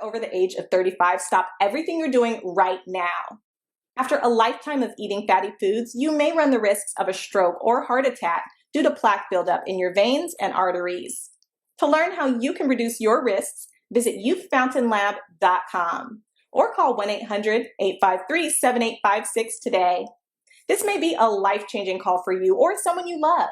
you're over the age of 35, stop everything you're doing right now. After a lifetime of eating fatty foods, you may run the risks of a stroke or heart attack due to plaque buildup in your veins and arteries. To learn how you can reduce your risks, visit youthfountainlab.com or call 1-800-853-7856 today. This may be a life-changing call for you or someone you love.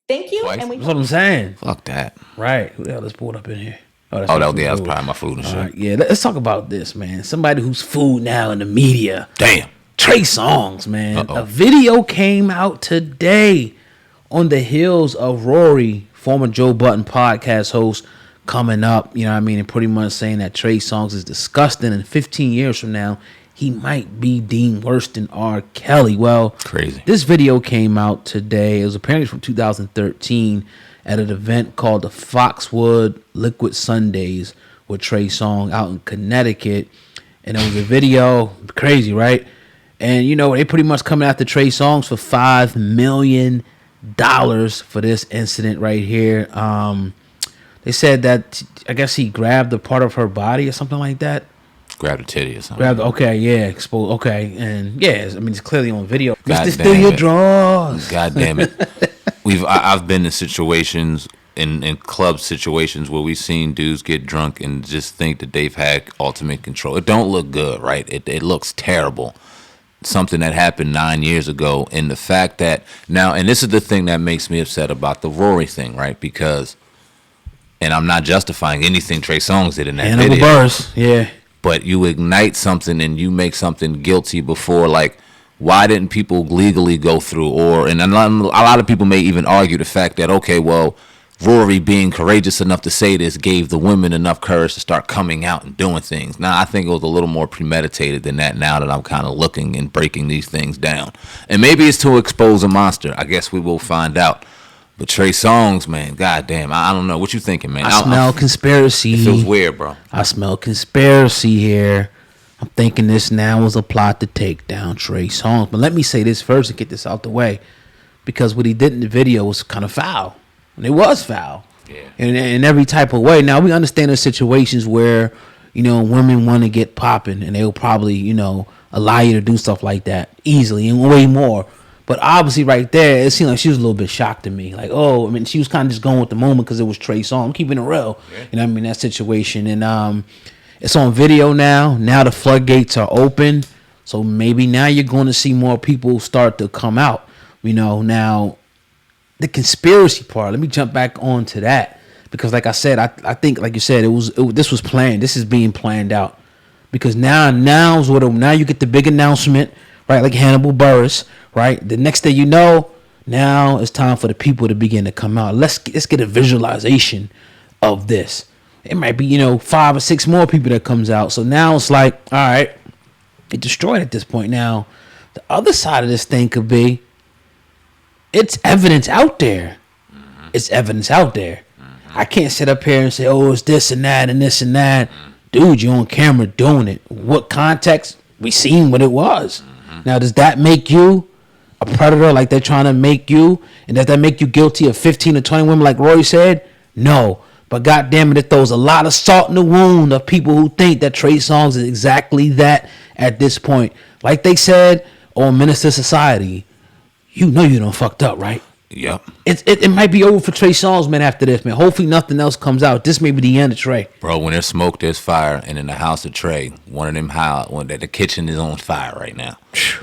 Thank you. That's what I'm saying. Fuck that. Right. Who the hell just pulled up in here? That was probably my food and shit. Right, yeah, let's talk about this, man. Somebody who's food now in the media. Damn. Trey Songz, man. A video came out today on the heels of Rory, former Joe Budden podcast host, coming up, you know what I mean, and pretty much saying that Trey Songz is disgusting, and 15 years from now, he might be deemed worse than R. Kelly. Well, crazy. This video came out today. It was apparently from 2013 at an event called the Foxwood Liquid Sundays with Trey Songz out in Connecticut. And it was a video, crazy, right? And, you know, they pretty much coming after Trey Songz for $5 million for this incident right here. They said that, I guess he grabbed a part of her body or something like that. Grabbed a titty or something. Exposed. Okay, and yeah, I mean it's clearly on video. God Mr. Steal your drawers. God damn it. I've been in situations, in club situations where we've seen dudes get drunk and just think that they've had ultimate control. It don't look good, right? It looks terrible. Something that happened 9 years ago, and the fact that now, and this is the thing that makes me upset about the Rory thing, right? Because, and I'm not justifying anything Trey Songz did in that video. Burst, yeah. But you ignite something and you make something guilty before, like, why didn't people legally go through? And a lot of people may even argue the fact that, okay, well, Rory being courageous enough to say this gave the women enough courage to start coming out and doing things. Now, I think it was a little more premeditated than that now that I'm kind of looking and breaking these things down. And maybe it's to expose a monster. I guess we will find out. But Trey Songz, man, goddamn, I don't know. What you thinking, man? I smell conspiracy. It feels weird, bro. I smell conspiracy here. I'm thinking this now was a plot to take down Trey Songz. But let me say this first and get this out the way. Because what he did in the video was kind of foul. And it was foul. Yeah. In every type of way. Now, we understand there's situations where, you know, women want to get popping. And they'll probably, you know, allow you to do stuff like that easily and way more. But obviously right there, it seemed like she was a little bit shocked to me. Like, oh, I mean, she was kind of just going with the moment because it was Trey Songz. I'm keeping it real. Yeah. You know what I mean? That situation. And it's on video now. Now the floodgates are open. So maybe now you're going to see more people start to come out. You know, now the conspiracy part, let me jump back on to that. Because like I said, I think, like you said, this was planned. This is being planned out. Because now you get the big announcement, right? Like Hannibal Buress, right? The next thing you know, now it's time for the people to begin to come out. Let's get a visualization of this. It might be, you know, 5 or 6 more people that comes out. So now it's like, all right, it destroyed at this point. Now, the other side of this thing could be, it's evidence out there. Mm-hmm. It's evidence out there. Mm-hmm. I can't sit up here and say, oh, it's this and that and this and that. Mm-hmm. Dude, you're on camera doing it. What context? We seen what it was. Mm-hmm. Now, does that make you a predator like they're trying to make you? And does that make you guilty of 15 or 20 women like Rory said? No. But goddamn it throws a lot of salt in the wound of people who think that Trey Songz is exactly that at this point. Like they said on Minister Society, you know you done fucked up, right? Yep. It might be over for Trey Songz, man, after this, man. Hopefully nothing else comes out. This may be the end of Trey. Bro, when there's smoke, there's fire. And in the house of Trey, the kitchen is on fire right now.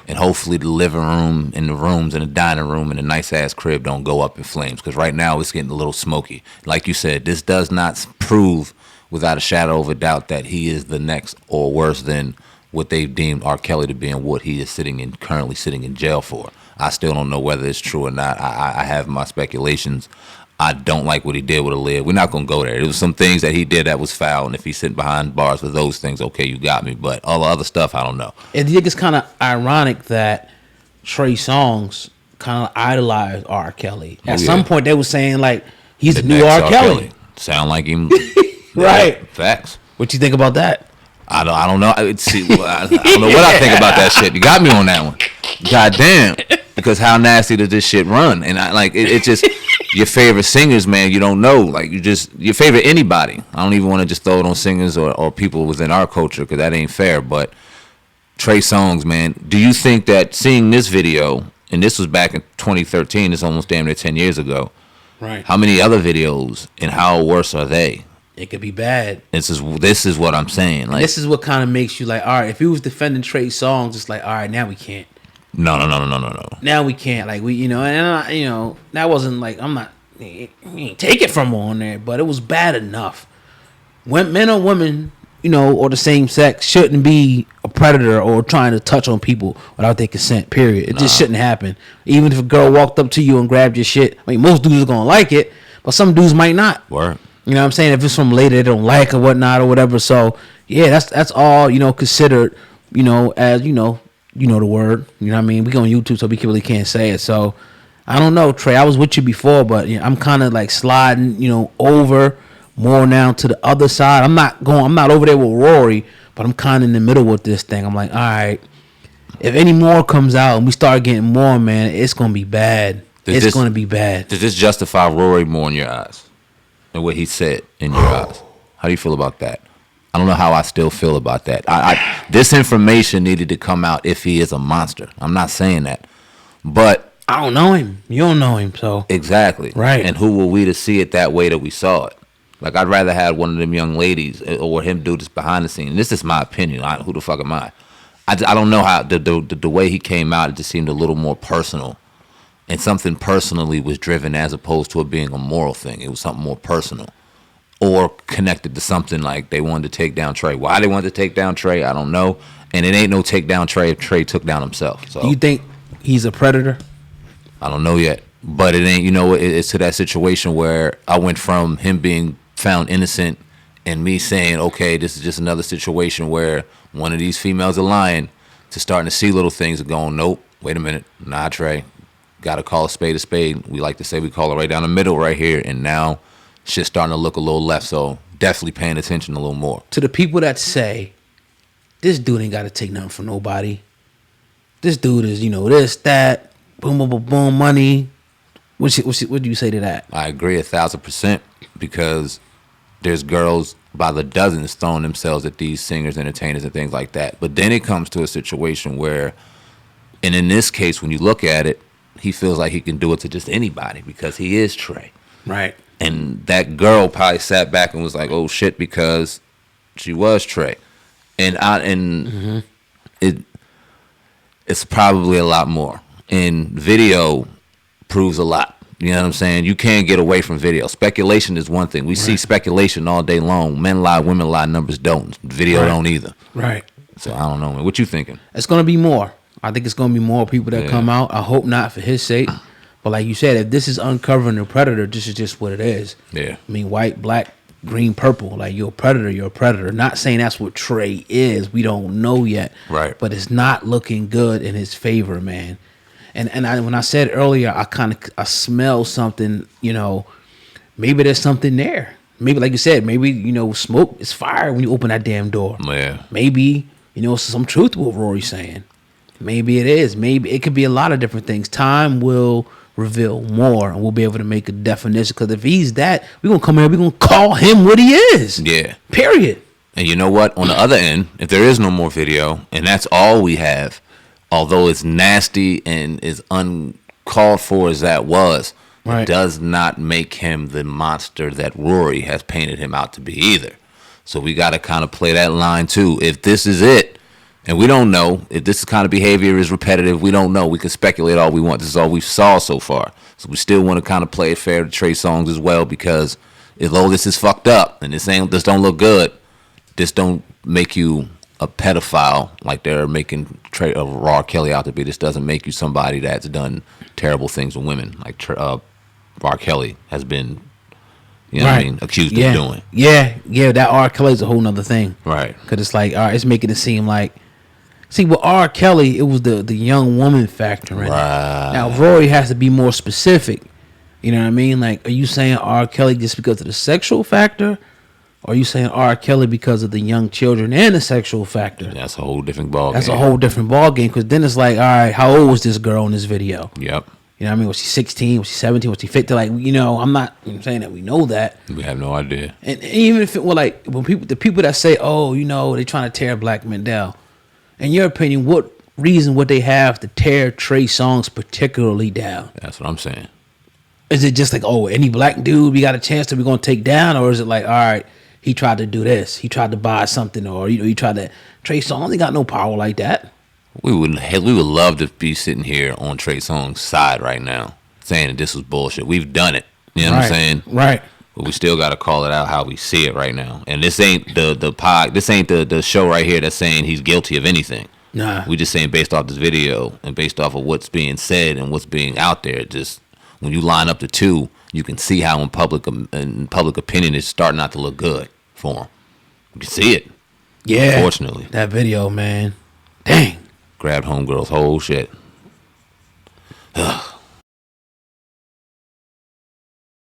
And hopefully the living room and the rooms and the dining room and the nice-ass crib don't go up in flames. Because right now it's getting a little smoky. Like you said, this does not prove without a shadow of a doubt that he is the next or worse than what they've deemed R. Kelly to be and what he is currently sitting in jail for. I still don't know whether it's true or not. I have my speculations. I don't like what he did with a lid. We're not going to go there. There was some things that he did that was foul, and if he's sitting behind bars for those things, okay, you got me. But all the other stuff, I don't know. I think it's kind of ironic that Trey Songz kind of idolized R. Kelly. At some point, they were saying, like, he's the new R. Kelly. Sound like him. Right. Yeah, facts. What you think about that? I don't know. I don't know what I think about that shit. You got me on that one. God damn. Because how nasty does this shit run? And it just your favorite singers, man, you don't know. Like, your favorite anybody. I don't even want to just throw it on singers or people within our culture because that ain't fair. But Trey Songz, man, do you think that seeing this video, and this was back in 2013, it's almost damn near 10 years ago. Right. How many other videos and how worse are they? It could be bad. This is what I'm saying. Like, this is what kind of makes you like, all right, if he was defending Trey Songz, it's like, all right, now we can't. No. Now we can't. Like, we, that wasn't like, I'm not, you ain't take it from on there, but it was bad enough. When men or women, or the same sex shouldn't be a predator or trying to touch on people without their consent, period. It just shouldn't happen. Even if a girl walked up to you and grabbed your shit, I mean, most dudes are going to like it, but some dudes might not. Word. You know what I'm saying? If it's from a lady they don't like or whatnot or whatever. So, yeah, that's all, considered, as, the word. You know what I mean? We on YouTube, so we really can't say it. So, I don't know, Trey. I was with you before, but I'm kind of like sliding, over more now to the other side. I'm not over there with Rory, but I'm kind of in the middle with this thing. I'm like, all right, if any more comes out and we start getting more, man, it's going to be bad. It's going to be bad. Does this justify Rory more in your eyes? And what he said in your eyes? How do you feel about that? I don't know how I still feel about that. This information needed to come out if he is a monster. I'm not saying that. But I don't know him. You don't know him, so. Exactly. Right. And who were we to see it that way that we saw it? Like, I'd rather have one of them young ladies or him do this behind the scenes. This is my opinion. Who the fuck am I? I don't know how the way he came out, it just seemed a little more personal. And something personally was driven as opposed to it being a moral thing. It was something more personal or connected to something like they wanted to take down Trey. Why they wanted to take down Trey, I don't know. And it ain't no take down Trey if Trey took down himself. So do you think he's a predator? I don't know yet. But it ain't, it's to that situation where I went from him being found innocent and me saying, okay, this is just another situation where one of these females are lying, to starting to see little things and going, nope, wait a minute, nah, Trey. Got to call a spade a spade. We like to say we call it right down the middle right here. And now shit's starting to look a little left. So definitely paying attention a little more. To the people that say, this dude ain't got to take nothing from nobody. This dude is, this, that, boom, boom, boom, boom, money. What do you say to that? I agree 1,000% because there's girls by the dozens throwing themselves at these singers, entertainers, and things like that. But then it comes to a situation where, and in this case, when you look at it, he feels like he can do it to just anybody because he is Trey. Right. And that girl probably sat back and was like, oh shit, because she was Trey. And it's probably a lot more. And video proves a lot. You know what I'm saying? You can't get away from video. Speculation is one thing. We see speculation all day long. Men lie, women lie, numbers don't. Video don't either. Right. So I don't know, man. What you thinking? It's going to be more. I think it's going to be more people that come out. I hope not for his sake. But like you said, if this is uncovering a predator, this is just what it is. Yeah. I mean, white, black, green, purple. Like, you're a predator, you're a predator. Not saying that's what Trey is. We don't know yet. Right. But it's not looking good in his favor, man. And when I said earlier, I smell something, maybe there's something there. Maybe, like you said, maybe, smoke is fire when you open that damn door. Yeah. Maybe, some truth to what Rory's saying. Maybe it is. Maybe it could be a lot of different things. Time will reveal more, and we'll be able to make a definition. Because if he's that, we're going to come here, we're going to call him what he is. Yeah. Period. And you know what? On the other end, if there is no more video, and that's all we have, although it's nasty and as uncalled for as that was, it does not make him the monster that Rory has painted him out to be either. So we got to kind of play that line too. If this is it, and we don't know, if this kind of behavior is repetitive, we don't know. We can speculate all we want. This is all we saw so far. So we still want to kind of play it fair to Trey Songz as well, because although this is fucked up and this don't look good, this don't make you a pedophile like they're making R. Kelly out to be. This doesn't make you somebody that's done terrible things with women like R. Kelly has been, what I mean, accused of doing. Yeah, that R. Kelly's a whole nother thing. Right. Because it's like, all right, it's making it seem like, see, with R. Kelly, it was the young woman factor in it. Now, Rory has to be more specific. You know what I mean? Like, are you saying R. Kelly just because of the sexual factor? Or are you saying R. Kelly because of the young children and the sexual factor? That's a whole different ball game. That's a whole different ball game, because then it's like, all right, how old was this girl in this video? Yep. You know what I mean? Was she 16? Was she 17? Was she 50? Like, you know, I'm not saying that we know that. We have no idea. And even if it were like, when the people that say, oh, you know, they trying to tear black men down, in your opinion, what reason would they have to tear Trey Songz particularly down? That's what I'm saying. Is it just like, oh, any black dude we got a chance that we're going to take down? Or is it like, all right, he tried to do this. He tried to buy something, or, you know, he tried to. Trey Songz ain't got no power like that. We would love to be sitting here on Trey Songz' side right now, saying that this was bullshit. We've done it. You know what I'm saying? Right. But we still got to call it out how we see it right now. And this ain't the show right here that's saying he's guilty of anything. Nah. We just saying based off this video and based off of what's being said and what's being out there. Just when you line up the two, you can see how in public opinion it's starting not to look good for him. You can see it. Yeah. Unfortunately. That video, man. Dang. Grabbed homegirl's whole shit. Ugh.